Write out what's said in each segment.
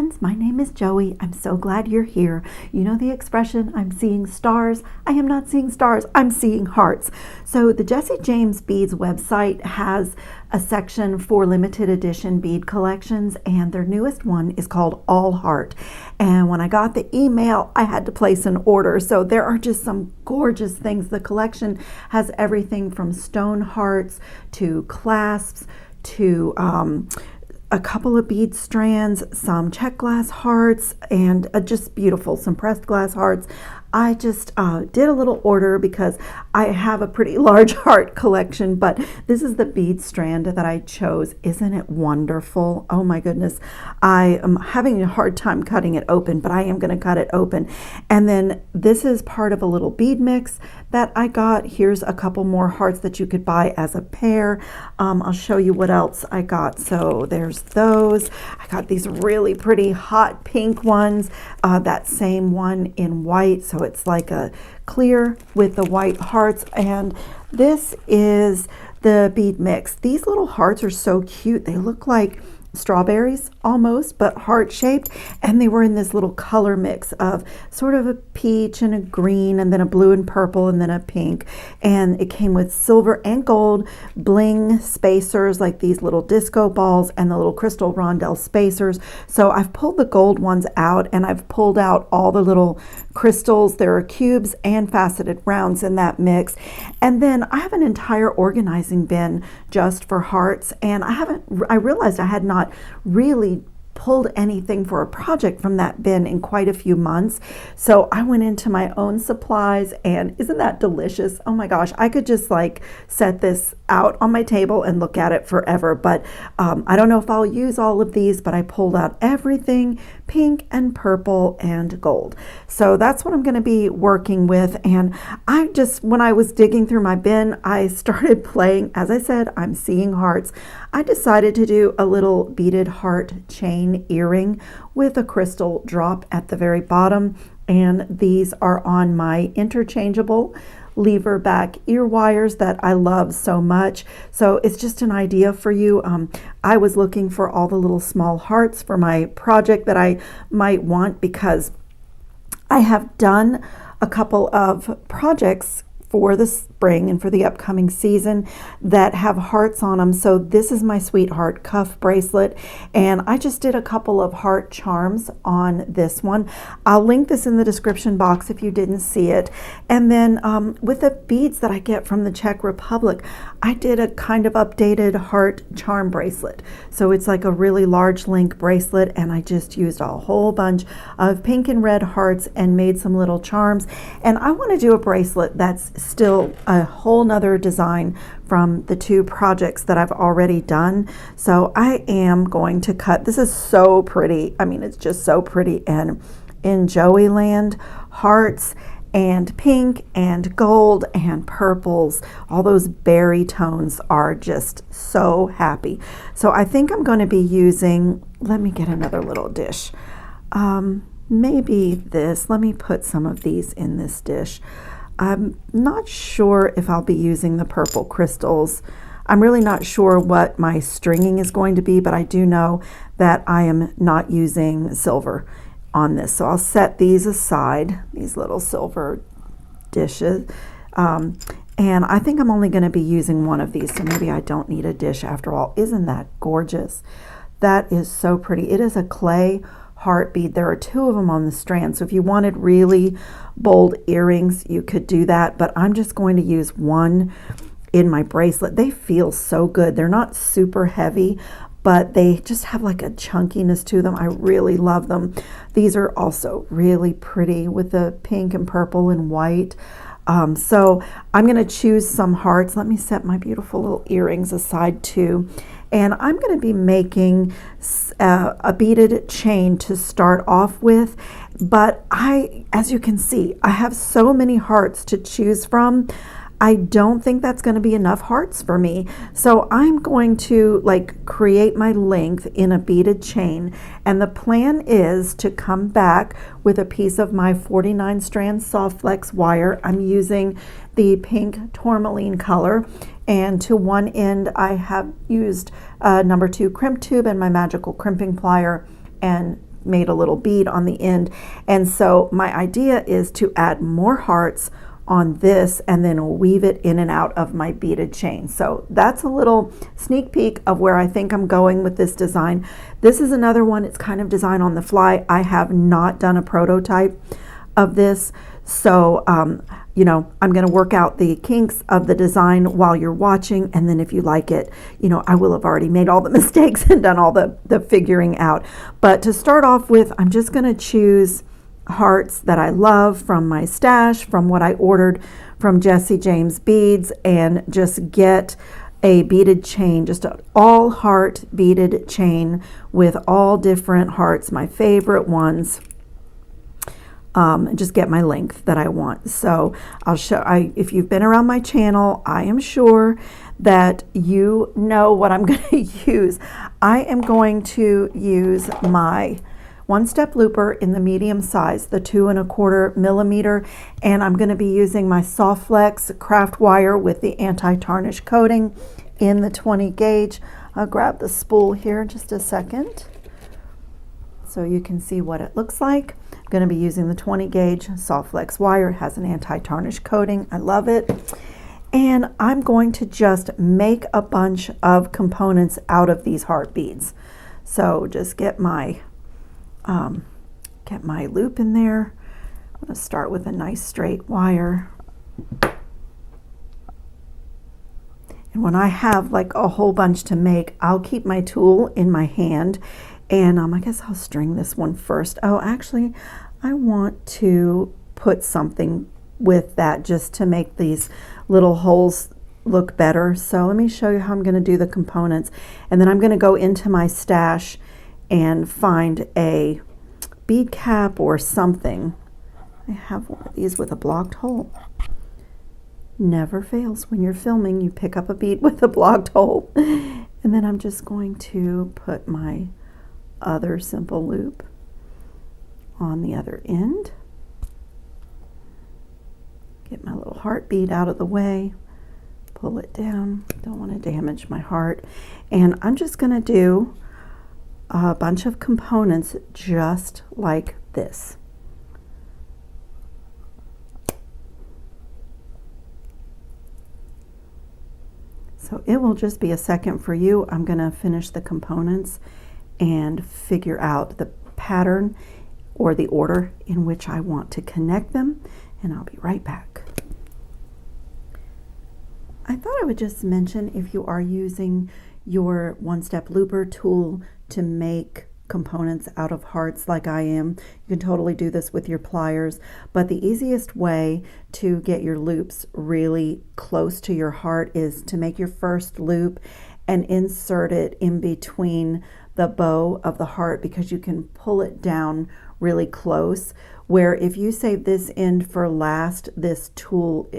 friends, my name is Joey. I'm so glad you're here. You know the expression, I'm seeing stars. I am not seeing stars, I'm seeing hearts. So the Jesse James Beads website has a section for limited edition bead collections, and their newest one is called All Heart. And when I got the email, I had to place an order. So there are just some gorgeous things. The collection has everything from stone hearts to clasps to a couple of bead strands, some check glass hearts, and just beautiful, some pressed glass hearts. I just did a little order because I have a pretty large heart collection, but this is the bead strand that I chose. Isn't it wonderful? Oh my goodness. I am having a hard time cutting it open, but I am going to cut it open. And then this is part of a little bead mix that I got. Here's a couple more hearts that you could buy as a pair. I'll show you what else I got. So there's those. I got these really pretty hot pink ones, that same one in white. So it's like a clear with the white hearts, and this is the bead mix. These little hearts are so cute. They look like strawberries almost, but heart shaped, and they were in this little color mix of sort of a peach and a green and then a blue and purple and then a pink, and it came with silver and gold bling spacers like these little disco balls and the little crystal rondelle spacers. So I've pulled the gold ones out, and I've pulled out all the little crystals. There are cubes and faceted rounds in that mix. And then I have an entire organizing bin just for hearts, and I realized I had not really pulled anything for a project from that bin in quite a few months. So I went into my own supplies, and isn't that delicious? Oh my gosh, I could just like set this out on my table and look at it forever. But I don't know if I'll use all of these, but I pulled out everything pink and purple and gold. So that's what I'm going to be working with. And when I was digging through my bin, I started playing. As I said, I'm seeing hearts. I decided to do a little beaded heart chain earring with a crystal drop at the very bottom. And these are on my interchangeable lever back ear wires that I love so much. So it's just an idea for you. I was looking for all the little small hearts for my project that I might want, because I have done a couple of projects for the spring and for the upcoming season that have hearts on them. So this is my sweetheart cuff bracelet, and I just did a couple of heart charms on this one. I'll link this in the description box if you didn't see it. And then with the beads that I get from the Czech Republic, I did a kind of updated heart charm bracelet. So it's like a really large link bracelet, and I just used a whole bunch of pink and red hearts and made some little charms. And I want to do a bracelet that's still a whole nother design from the two projects that I've already done. So I am going to cut. This is so pretty. I mean, it's just so pretty. And in Joey land, hearts and pink and gold and purples, all those berry tones are just so happy. So I think I'm going to be using, let me get another little dish. Maybe this. Let me put some of these in this dish. I'm not sure if I'll be using the purple crystals. I'm really not sure what my stringing is going to be, but I do know that I am not using silver on this. So I'll set these aside, these little silver dishes. And I think I'm only going to be using one of these, so maybe I don't need a dish after all. Isn't that gorgeous? That is so pretty. It is a clay heart bead. There are two of them on the strand. So if you wanted really bold earrings, you could do that. But I'm just going to use one in my bracelet. They feel so good. They're not super heavy, but they just have like a chunkiness to them. I really love them. These are also really pretty with the pink and purple and white. So I'm going to choose some hearts. Let me set my beautiful little earrings aside too. And I'm going to be making a beaded chain to start off with. But as you can see, I have so many hearts to choose from. I don't think that's going to be enough hearts for me. So I'm going to create my length in a beaded chain. And the plan is to come back with a piece of my 49 strand soft flex wire. I'm using the pink tourmaline color. And to one end, I have used number 2 crimp tube and my magical crimping plier, and made a little bead on the end. And so my idea is to add more hearts on this and then weave it in and out of my beaded chain. So that's a little sneak peek of where I think I'm going with this design. This is another one, it's kind of designed on the fly. I have not done a prototype of this, so you know, I'm going to work out the kinks of the design while you're watching, and then if you like it, you know, I will have already made all the mistakes and done all the figuring out. But to start off with, I'm just going to choose hearts that I love from my stash, from what I ordered from Jesse James Beads, and just get a beaded chain, just an all heart beaded chain with all different hearts, my favorite ones. Just get my length that I want. So I'll show, if you've been around my channel, I am sure that you know what I'm going to use. I am going to use my one-step looper in the medium size, the 2 1/4 millimeter, and I'm going to be using my Soft Flex craft wire with the anti-tarnish coating in the 20 gauge. I'll grab the spool here in just a second so you can see what it looks like. I'm going to be using the 20 gauge Soft Flex wire. It has an anti-tarnish coating. I love it. And I'm going to just make a bunch of components out of these heart beads. So just get my loop in there. I'm going to start with a nice straight wire. And when I have like a whole bunch to make, I'll keep my tool in my hand. And I guess I'll string this one first. Oh, actually, I want to put something with that just to make these little holes look better. So let me show you how I'm going to do the components. And then I'm going to go into my stash and find a bead cap or something. I have one of these with a blocked hole. Never fails when you're filming, you pick up a bead with a blocked hole. And then I'm just going to put my other simple loop on the other end. Get my little heart bead out of the way, pull it down, don't want to damage my heart. And I'm just going to do a bunch of components just like this. So it will just be a second for you. I'm going to finish the components and figure out the pattern or the order in which I want to connect them, and I'll be right back. I thought I would just mention, if you are using your one-step looper tool to make components out of hearts like I am, you can totally do this with your pliers, but the easiest way to get your loops really close to your heart is to make your first loop and insert it in between the bow of the heart, because you can pull it down really close, where if you save this end for last, this tool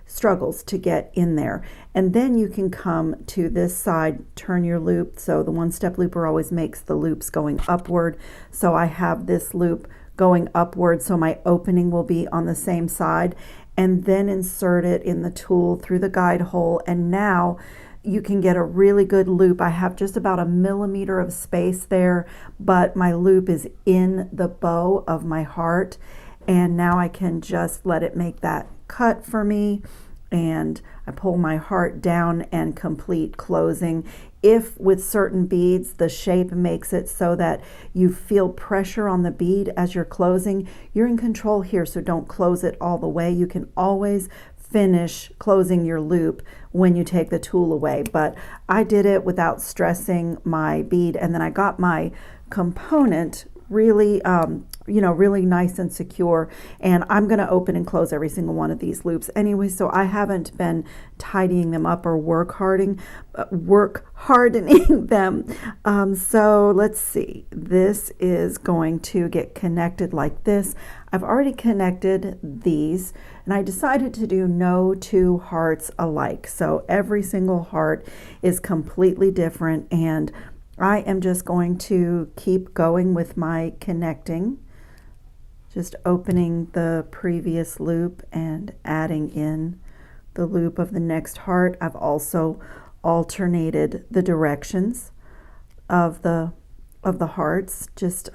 struggles to get in there. And then you can come to this side, turn your loop. So the one-step looper always makes the loops going upward. So I have this loop going upward, so my opening will be on the same side, and then insert it in the tool through the guide hole. And now you can get a really good loop. I have just about 1 millimeter of space there, but my loop is in the bow of my heart. And now I can just let it make that cut for me. And I pull my heart down and complete closing. If with certain beads, the shape makes it so that you feel pressure on the bead as you're closing, you're in control here. So don't close it all the way. You can always finish closing your loop when you take the tool away, but I did it without stressing my bead, and then I got my component really really nice and secure, and I'm going to open and close every single one of these loops anyway, so I haven't been tidying them up or work hardening them. So let's see, this is going to get connected like this. I've already connected these, and I decided to do no two hearts alike, so every single heart is completely different, and I am just going to keep going with my connecting, just opening the previous loop and adding in the loop of the next heart. I've also alternated the directions of the of the hearts. Just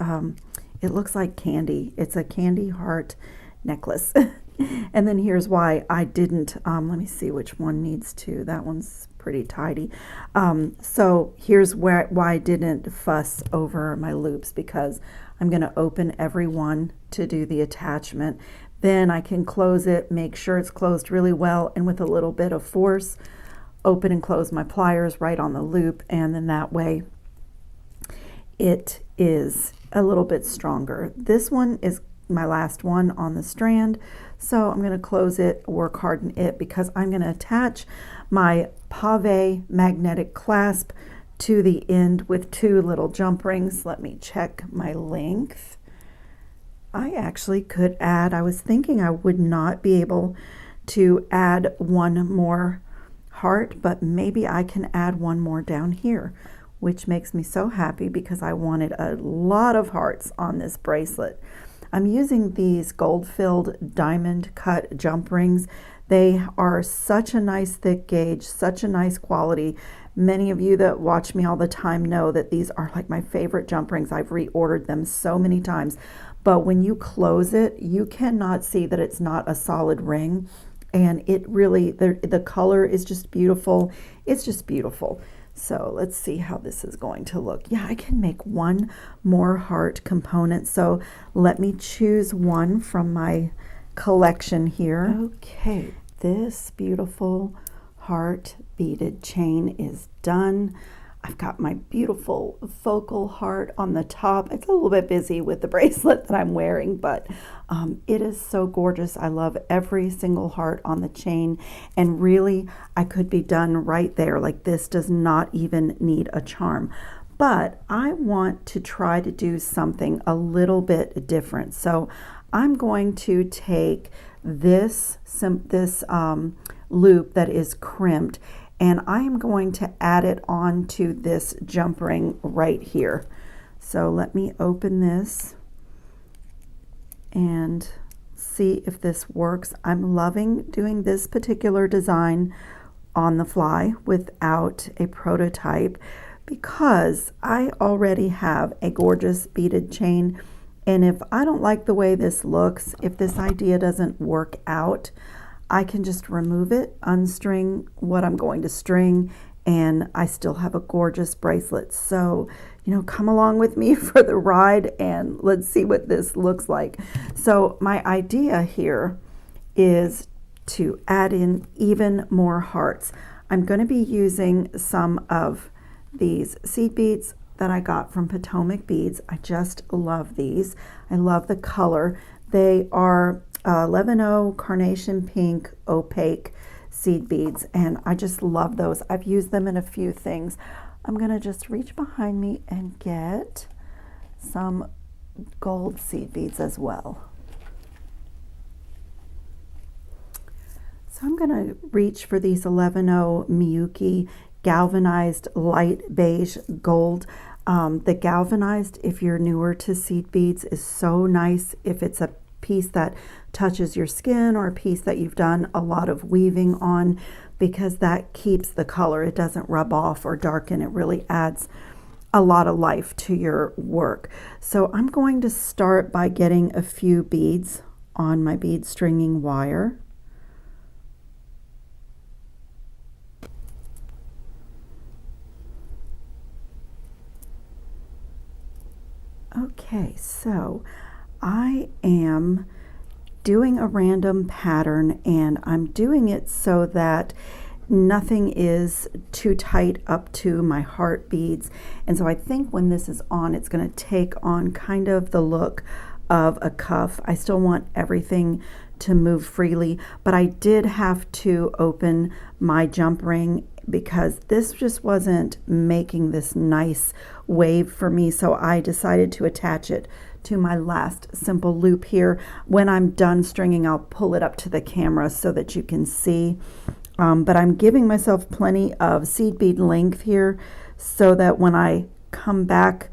it looks like candy. It's a candy heart necklace. And then here's why I didn't, let me see which one needs to, that one's pretty tidy. So here's why I didn't fuss over my loops, because I'm going to open every one to do the attachment. Then I can close it, make sure it's closed really well, and with a little bit of force, open and close my pliers right on the loop, and then that way it is a little bit stronger. This one is my last one on the strand, so I'm going to close it, work harden it, because I'm going to attach my pave magnetic clasp to the end with 2 little jump rings. Let me check my length. I actually could add, I was thinking I would not be able to add one more heart, but maybe I can add one more down here, which makes me so happy because I wanted a lot of hearts on this bracelet. I'm using these gold-filled diamond cut jump rings. They are such a nice thick gauge, such a nice quality. Many of you that watch me all the time know that these are like my favorite jump rings. I've reordered them so many times. But when you close it, you cannot see that it's not a solid ring. And it really, the color is just beautiful. It's just beautiful. So let's see how this is going to look. Yeah, I can make one more heart component. So let me choose one from my collection here. Okay, this beautiful heart beaded chain is done. I've got my beautiful focal heart on the top. It's a little bit busy with the bracelet that I'm wearing, but it is so gorgeous. I love every single heart on the chain, and really I could be done right there. Like, this does not even need a charm, but I want to try to do something a little bit different. So I'm going to take this loop that is crimped, and I am going to add it onto this jump ring right here. So let me open this and see if this works. I'm loving doing this particular design on the fly without a prototype, because I already have a gorgeous beaded chain. And if I don't like the way this looks, if this idea doesn't work out, I can just remove it, unstring what I'm going to string, and I still have a gorgeous bracelet. So, you know, come along with me for the ride and let's see what this looks like. So my idea here is to add in even more hearts. I'm going to be using some of these seed beads that I got from Potomac Beads. I just love these. I love the color. They are 11-0 carnation pink opaque seed beads, and I just love those. I've used them in a few things. I'm gonna just reach behind me and get some gold seed beads as well. So I'm gonna reach for these 11-0 Miyuki galvanized light beige gold. The galvanized, if you're newer to seed beads, is so nice if it's a piece that touches your skin or a piece that you've done a lot of weaving on, because that keeps the color. It doesn't rub off or darken. It really adds a lot of life to your work. So I'm going to start by getting a few beads on my bead stringing wire. Okay, so I am doing a random pattern, and I'm doing it so that nothing is too tight up to my heart beads. And so I think when this is on, it's going to take on kind of the look of a cuff. I still want everything to move freely, but I did have to open my jump ring because this just wasn't making this nice wave for me. So I decided to attach it to my last simple loop here. When I'm done stringing, I'll pull it up to the camera so that you can see. But I'm giving myself plenty of seed bead length here so that when I come back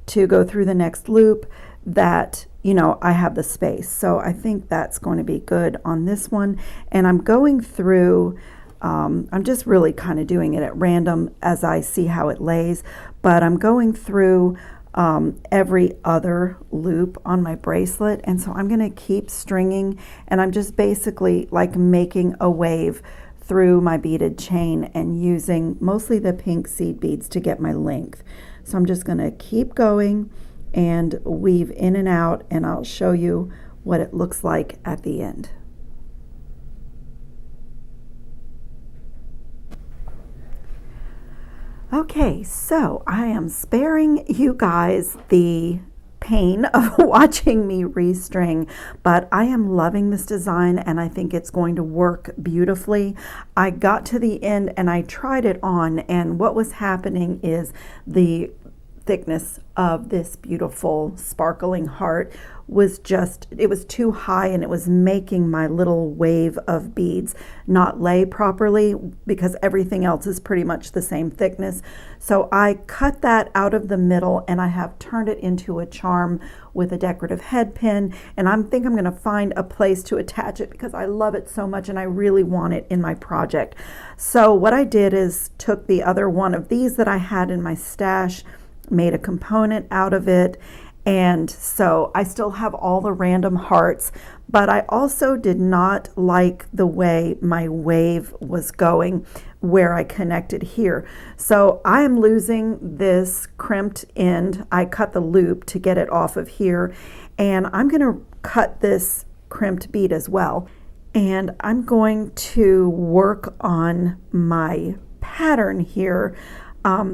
to go through the next loop, that, you know, I have the space. So I think that's going to be good on this one. And I'm going through, I'm just really kind of doing it at random as I see how it lays, but I'm going through every other loop on my bracelet. And so I'm going to keep stringing, and I'm just basically like making a wave through my beaded chain and using mostly the pink seed beads to get my length. So I'm just going to keep going and weave in and out, and I'll show you what it looks like at the end. Okay, so I am sparing you guys the pain of watching me restring, but I am loving this design and I think it's going to work beautifully. I got to the end and I tried it on, and what was happening is the thickness of this beautiful sparkling heart was just, it was too high, and it was making my little wave of beads not lay properly because everything else is pretty much the same thickness. So I cut that out of the middle and I have turned it into a charm with a decorative head pin, and I think I'm going to find a place to attach it because I love it so much and I really want it in my project. So what I did is took the other one of these that I had in my stash, made a component out of it, and so I still have all the random hearts, but I also did not like the way my wave was going where I connected here. So I am losing this crimped end. I cut the loop to get it off of here, and I'm going to cut this crimped bead as well, and I'm going to work on my pattern here.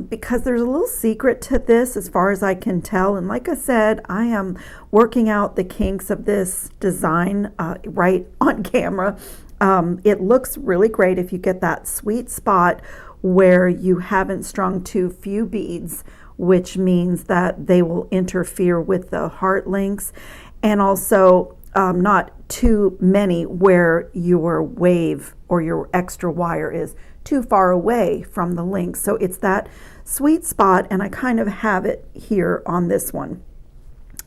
Because there's a little secret to this as far as I can tell, and like I said, I am working out the kinks of this design right on camera. It looks really great if you get that sweet spot where you haven't strung too few beads, which means that they will interfere with the heart links, and also not too many where your wave or your extra wire is too far away from the link. So it's that sweet spot, and I kind of have it here on this one.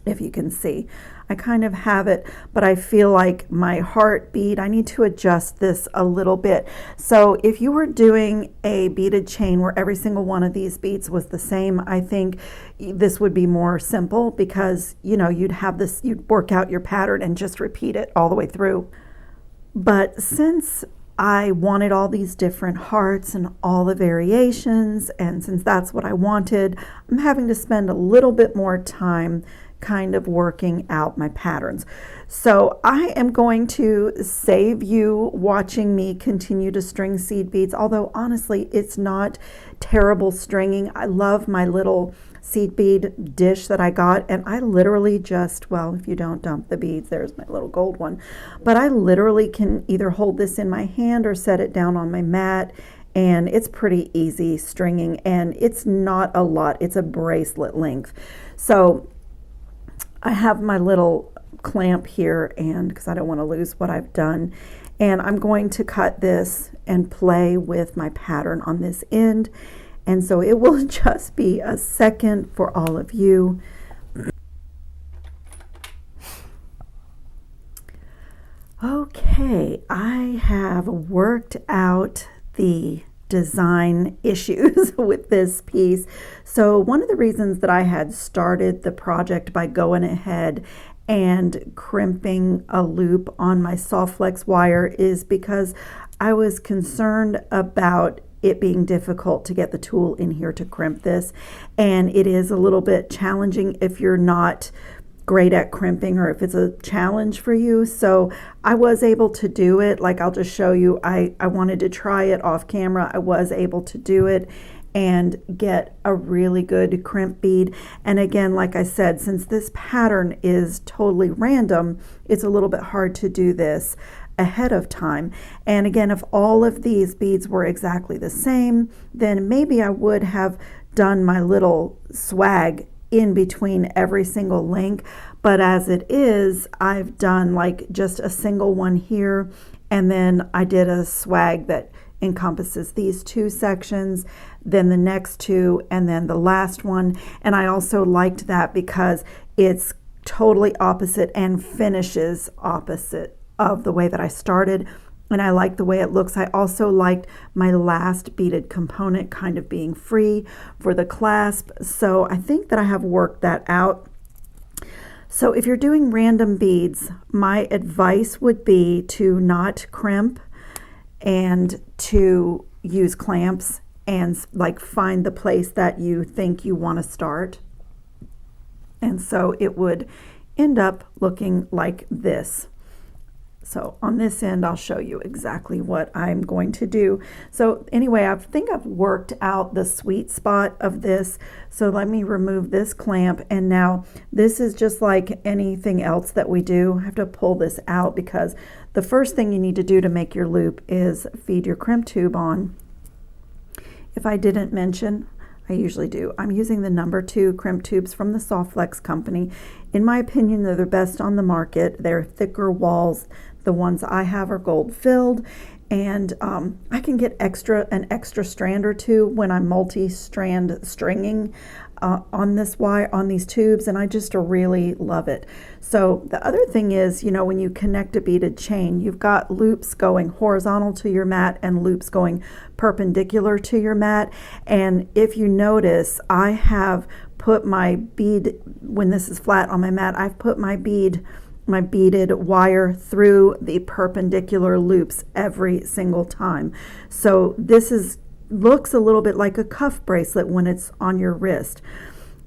If you can see, I kind of have it, but I feel like my heart bead, I need to adjust this a little bit. So if you were doing a beaded chain where every single one of these beads was the same, I think this would be more simple because, you know, you'd have this, you'd work out your pattern and just repeat it all the way through. But since I wanted all these different hearts and all the variations, and since that's what I wanted, I'm having to spend a little bit more time kind of working out my patterns. So I am going to save you watching me continue to string seed beads, although honestly it's not terrible stringing. I love my little seed bead dish that I got, and I literally just, well, if you don't dump the beads, there's my little gold one, but I literally can either hold this in my hand or set it down on my mat, and it's pretty easy stringing, and it's not a lot, it's a bracelet length. So I have my little clamp here, and because I don't want to lose what I've done, and I'm going to cut this and play with my pattern on this end. And so it will just be a second for all of you. Okay, I have worked out the design issues with this piece. So one of the reasons that I had started the project by going ahead and crimping a loop on my soft flex wire is because I was concerned about it being difficult to get the tool in here to crimp this, and it is a little bit challenging if you're not great at crimping or if it's a challenge for you. So I was able to do it. Like, I'll just show you, I wanted to try it off camera. I was able to do it and get a really good crimp bead. And again, like I said, since this pattern is totally random, it's a little bit hard to do this ahead of time. And again, if all of these beads were exactly the same, then maybe I would have done my little swag in between every single link. But as it is, I've done like just a single one here, and then I did a swag that encompasses these two sections, then the next two, and then the last one. And I also liked that because it's totally opposite and finishes opposite of the way that I started. and I like the way it looks. I also liked my last beaded component kind of being free for the clasp. So I think that I have worked that out. So if you're doing random beads, my advice would be to not crimp and to use clamps and like find the place that you think you want to start. And so it would end up looking like this. So on this end, I'll show you exactly what I'm going to do. So anyway, I think I've worked out the sweet spot of this. So let me remove this clamp. And now this is just like anything else that we do. I have to pull this out because the first thing you need to do to make your loop is feed your crimp tube on. If I didn't mention, I usually do. I'm using the number 2 crimp tubes from the Softflex company. In my opinion, they're the best on the market. They're thicker walls. The ones I have are gold filled, and I can get an extra strand or two when I'm multi-strand stringing on this wire, on these tubes, and I just really love it. So the other thing is, you know, when you connect a beaded chain, you've got loops going horizontal to your mat and loops going perpendicular to your mat. And if you notice, I have put my bead, when this is flat on my mat, I've put my beaded wire through the perpendicular loops every single time. So this looks a little bit like a cuff bracelet when it's on your wrist.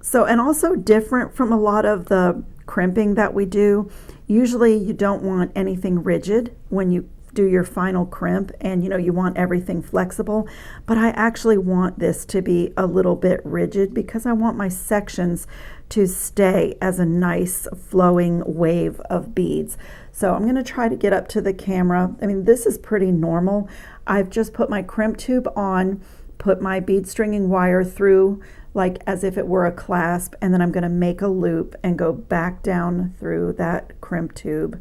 So, and also different from a lot of the crimping that we do. Usually you don't want anything rigid when you do your final crimp, and you know, you want everything flexible, but I actually want this to be a little bit rigid because I want my sections to stay as a nice flowing wave of beads. So I'm going to try to get up to the camera. I mean, this is pretty normal. I've just put my crimp tube on, put my bead stringing wire through like as if it were a clasp, and then I'm going to make a loop and go back down through that crimp tube.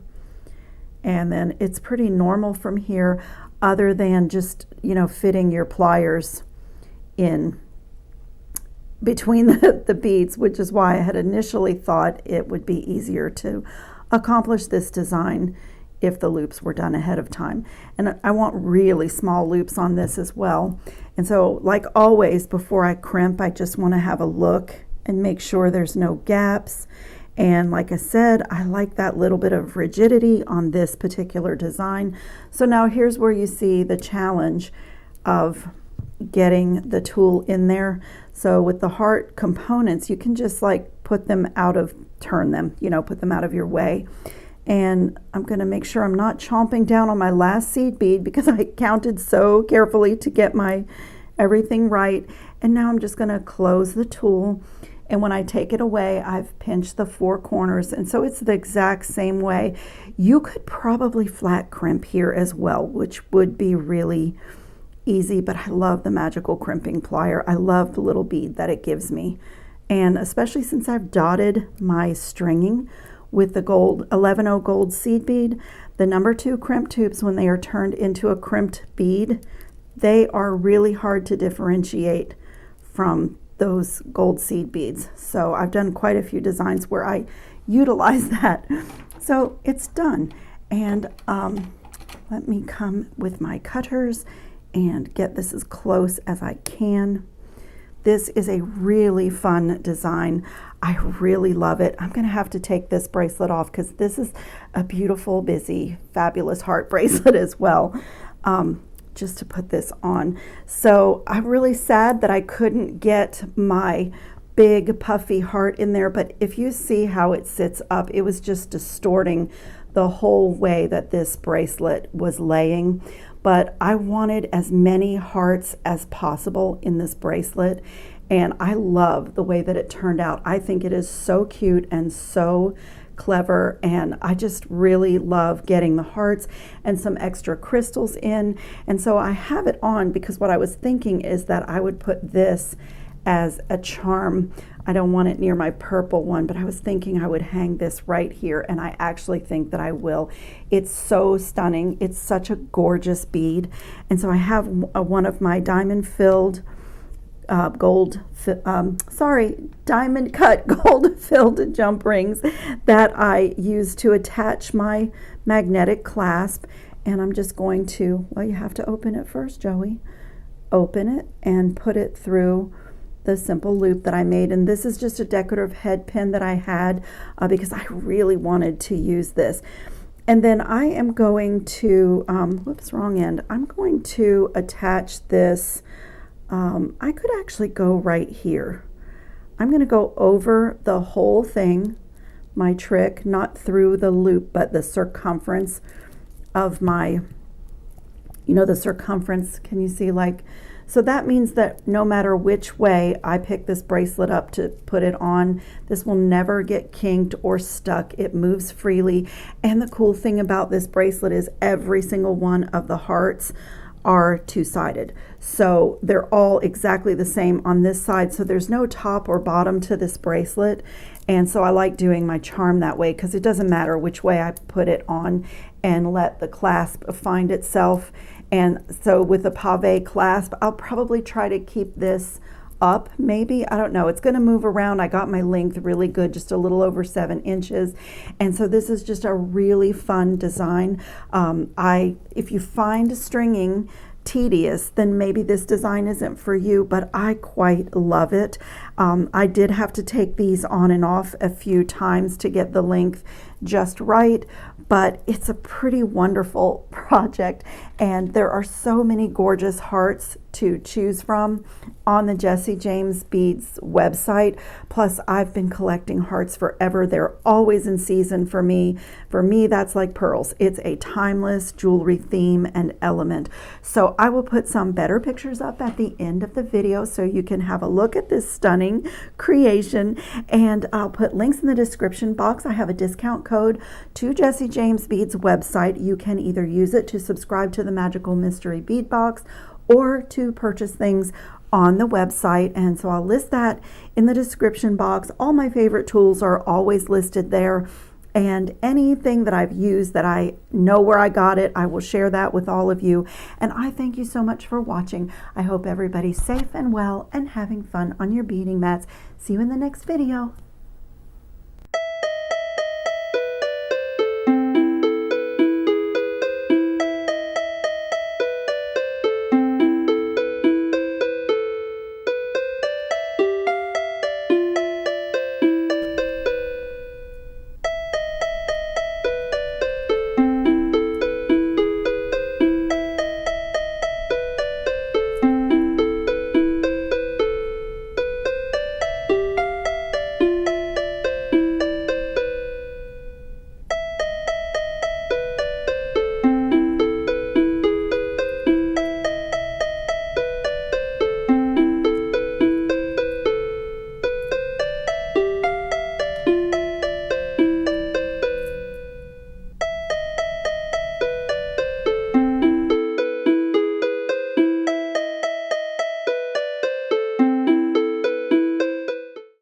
And then it's pretty normal from here, other than just, you know, fitting your pliers in between the beads, which is why I had initially thought it would be easier to accomplish this design if the loops were done ahead of time. And I want really small loops on this as well. And so, like always, before I crimp, I just want to have a look and make sure there's no gaps. And like I said, I like that little bit of rigidity on this particular design. So now here's where you see the challenge of getting the tool in there. So with the heart components, you can just like turn them, you know, put them out of your way. And I'm going to make sure I'm not chomping down on my last seed bead because I counted so carefully to get my everything right. And now I'm just going to close the tool. And when I take it away, I've pinched the 4 corners. And so it's the exact same way. You could probably flat crimp here as well, which would be really easy, but I love the magical crimping plier. I love the little bead that it gives me. And especially since I've dotted my stringing with the gold 110 gold seed bead, the number 2 crimp tubes, when they are turned into a crimped bead, they are really hard to differentiate from those gold seed beads. So I've done quite a few designs where I utilize that. So it's done. And let me come with my cutters and get this as close as I can. This is a really fun design. I really love it. I'm going to have to take this bracelet off because this is a beautiful, busy, fabulous heart bracelet as well. Just to put this on. So I'm really sad that I couldn't get my big puffy heart in there, but if you see how it sits up, it was just distorting the whole way that this bracelet was laying. But I wanted as many hearts as possible in this bracelet, and I love the way that it turned out. I think it is so cute and so clever, and I just really love getting the hearts and some extra crystals in. And so I have it on because what I was thinking is that I would put this as a charm. I don't want it near my purple one, but I was thinking I would hang this right here, and I actually think that I will. It's so stunning. It's such a gorgeous bead. And so I have one of my diamond filled diamond cut gold filled jump rings that I use to attach my magnetic clasp. And I'm just going to, well, you have to open it first, Joey. Open it and put it through the simple loop that I made. And this is just a decorative head pin that I had because I really wanted to use this. And then I am going to, whoops, wrong end. I'm going to attach this. I could actually go right here. I'm going to go over the whole thing, my trick, not through the loop, but the circumference of my, you know, the circumference. Can you see, like, so that means that no matter which way I pick this bracelet up to put it on, this will never get kinked or stuck. It moves freely. And the cool thing about this bracelet is every single one of the hearts are two-sided. So they're all exactly the same on this side. So there's no top or bottom to this bracelet. And so I like doing my charm that way because it doesn't matter which way I put it on and let the clasp find itself. And so with the pave clasp, I'll probably try to keep this up, maybe. I don't know. It's going to move around. I got my length really good, just a little over 7 inches. And so this is just a really fun design. If you find stringing tedious, then maybe this design isn't for you, but I quite love it. I did have to take these on and off a few times to get the length just right, but it's a pretty wonderful project, and there are so many gorgeous hearts to choose from on the Jessie James Beads website. Plus, I've been collecting hearts forever. They're always in season for me. For me, that's like pearls. It's a timeless jewelry theme and element. So I will put some better pictures up at the end of the video so you can have a look at this stunning creation, and I'll put links in the description box. I have a discount code to Jessie James Beads website. You can either use it to subscribe to the Magical Mystery Bead Box or to purchase things on the website. And so I'll list that in the description box. All my favorite tools are always listed there. And anything that I've used that I know where I got it, I will share that with all of you. And I thank you so much for watching. I hope everybody's safe and well and having fun on your beading mats. See you in the next video.